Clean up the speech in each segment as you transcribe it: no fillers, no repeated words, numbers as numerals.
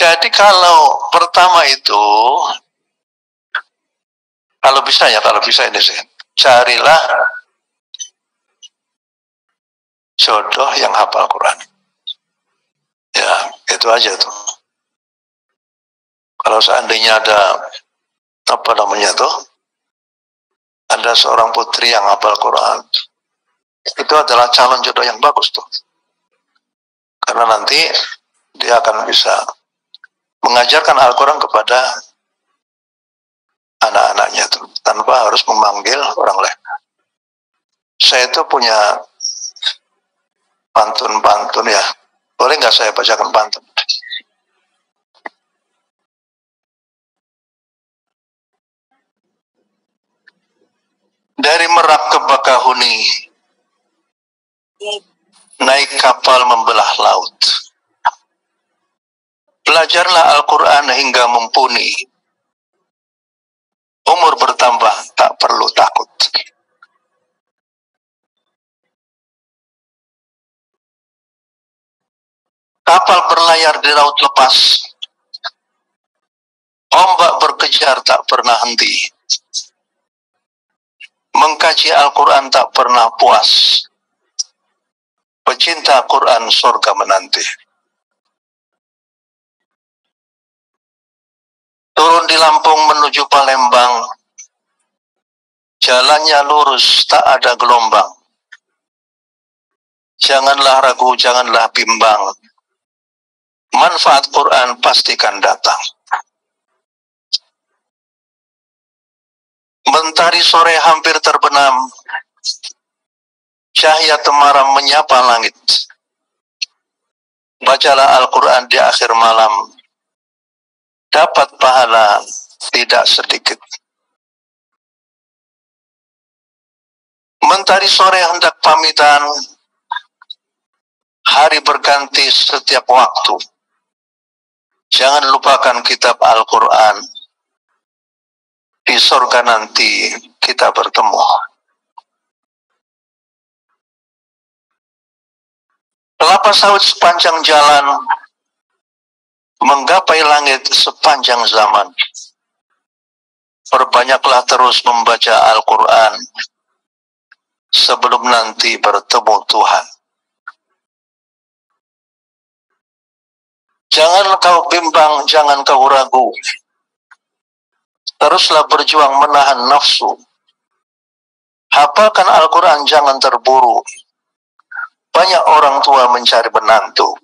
Jadi kalau pertama itu, kalau bisa ini sih, carilah jodoh yang hafal Quran. Ya, itu aja tuh. Kalau seandainya ada ada seorang putri yang hafal Quran, itu adalah calon jodoh yang bagus tuh. Karena nanti dia akan bisa mengajarkan Al-Quran kepada anak-anaknya tuh, tanpa harus memanggil orang lain. Saya itu punya pantun-pantun ya. Boleh nggak saya bacakan pantun? Dari Merak ke Bakahuni, naik kapal membelah laut. Belajarlah Al-Quran hingga mumpuni. Umur bertambah, tak perlu takut. Kapal berlayar di laut lepas. Ombak berkejar tak pernah henti. Mengkaji Al-Quran tak pernah puas. Pecinta Quran surga menanti. Turun di Lampung menuju Palembang. Jalannya lurus, tak ada gelombang. Janganlah ragu, janganlah bimbang. Manfaat Quran pastikan datang. Mentari sore hampir terbenam. Cahaya temaram menyapa langit. Bacalah Al-Quran di akhir malam. Dapat pahala tidak sedikit. Mentari sore hendak pamitan. Hari berganti setiap waktu. Jangan lupakan kitab Al-Quran. Di surga nanti kita bertemu. Kelapa sawit sepanjang jalan, menggapai langit sepanjang zaman. Perbanyaklah terus membaca Al-Quran, sebelum nanti bertemu Tuhan. Jangan kau bimbang, jangan kau ragu. Teruslah berjuang menahan nafsu. Hafalkan Al-Quran, jangan terburu. Banyak orang tua mencari menantu.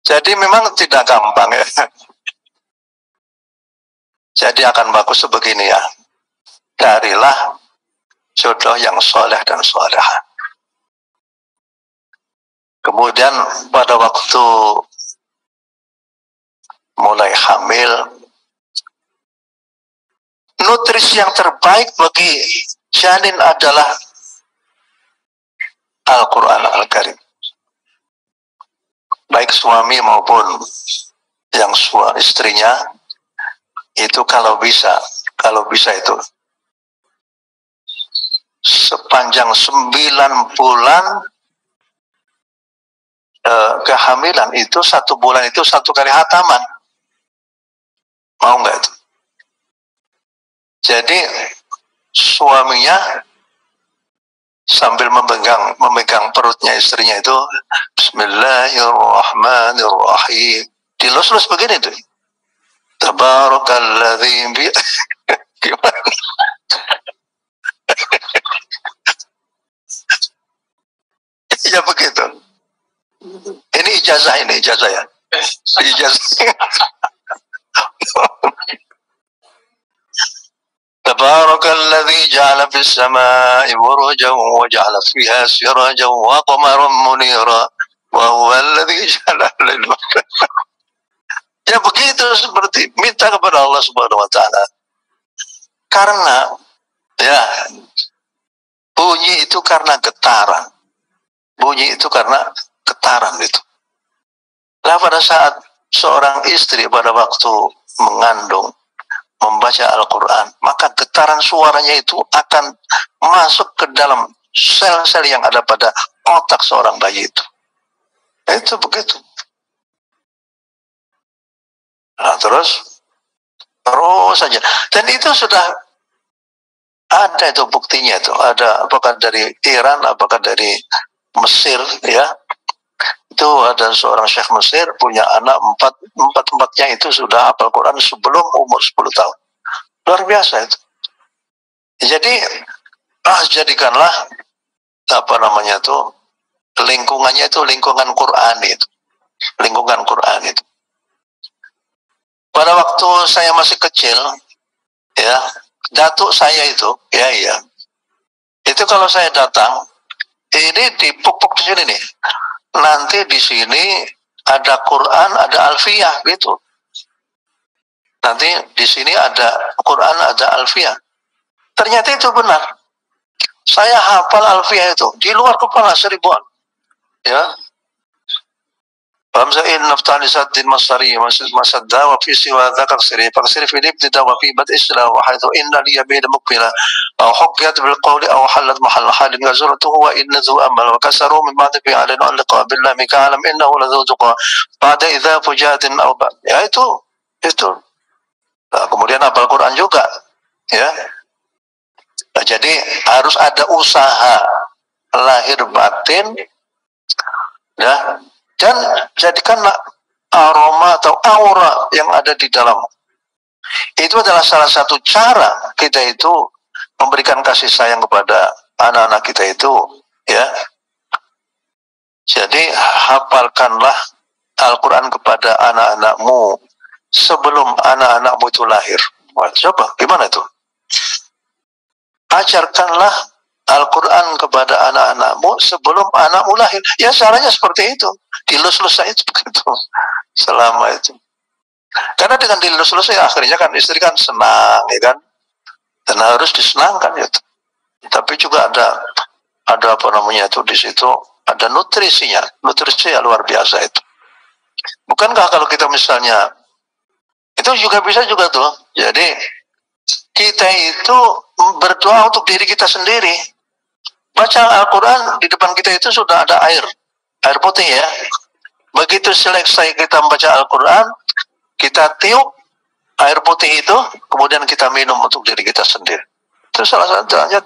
Jadi memang tidak gampang ya. Jadi akan bagus sebegini ya. Carilah jodoh yang soleh dan solehah. Kemudian pada waktu mulai hamil, nutrisi yang terbaik bagi janin adalah Al-Quran Al-Karim. Baik suami maupun yang istrinya, itu kalau bisa itu sepanjang 9 bulan kehamilan itu 1 bulan itu 1 kali hataman. Mau nggak itu? Jadi suaminya sambil memegang perutnya istrinya itu Bismillahirrahmanirrahim, dilus-lus begini tuh. Tabarakalladzi bi gimana? Ya begitu. Ini ijazah ya. Ijazah. Tabarakalladzi ja'ala fis samaa'i burujan wa ja'ala fiha sirajan wa qamaran munira wa huwa alladzi ja'ala al-laila. Ya begitu, seperti minta kepada Allah Subhanahu wa taala. Karena ya bunyi itu karena getaran. Bunyi itu karena getaran itu. Lah pada saat seorang istri pada waktu mengandung membaca Al-Quran, maka getaran suaranya itu akan masuk ke dalam sel-sel yang ada pada otak seorang bayi itu. Itu begitu. Nah, terus saja. Dan itu sudah ada itu buktinya itu. Ada apakah dari Iran, apakah dari Mesir, ya. Itu ada seorang syekh Mesir punya anak empatnya itu sudah hafal Quran sebelum umur 10 tahun. Luar biasa itu. Jadi jadikanlah apa namanya itu lingkungannya itu lingkungan Quran itu. Lingkungan Quran itu. Pada waktu saya masih kecil, ya, datuk saya itu, ya, itu kalau saya datang, ini dipupuk di sini nih. Nanti di sini ada Quran, ada Alfiyah gitu. Nanti di sini ada Quran, ada Alfiyah. Ternyata itu benar. Saya hafal Alfiyah itu di luar kepala seribuan. Ya. Hamzah in naftali saddin masari masadda wa fi siwa dzakar siri faksir fi ibtida wa fi bad isra wa haythu inna li yabida mukbila aw huqqiyat bil qawli aw halat mahall halin yazuratuhu wa inna zu amal wa kasaru min ba'd fi alin alqa billahi mika alam innahu ladzu tuqa ba'da idza fujatin aw ya itu. Nah, kemudian hafal Quran juga, ya. Nah, jadi harus ada usaha lahir batin, ya. Dan jadikanlah aroma atau aura yang ada di dalam. Itu adalah salah satu cara kita itu memberikan kasih sayang kepada anak-anak kita itu, ya. Jadi hafalkanlah Al-Quran kepada anak-anakmu sebelum anak-anakmu itu lahir. Wah, coba gimana itu? Ajarkanlah Al-Quran kepada anak-anakmu sebelum anakmu lahir. Ya, caranya seperti itu. Dilus-lus saja begitu. Selama itu. Karena dengan dilus-lus ya akhirnya kan istri kan senang, ya kan? Dan harus disenangkan itu. Tapi juga ada apa namanya itu di situ ada nutrisinya. Nutrisi ya luar biasa itu. Bukankah kalau kita misalnya itu juga bisa juga tuh. Jadi kita itu berdoa untuk diri kita sendiri. Baca Al-Quran di depan kita itu sudah ada air putih, ya. Begitu selesai kita membaca Al-Quran, kita tiup air putih itu, kemudian kita minum untuk diri kita sendiri. Itu salah satunya.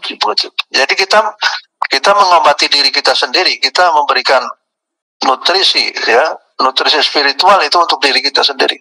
Jadi kita mengobati diri kita sendiri, kita memberikan nutrisi, ya, nutrisi spiritual itu untuk diri kita sendiri.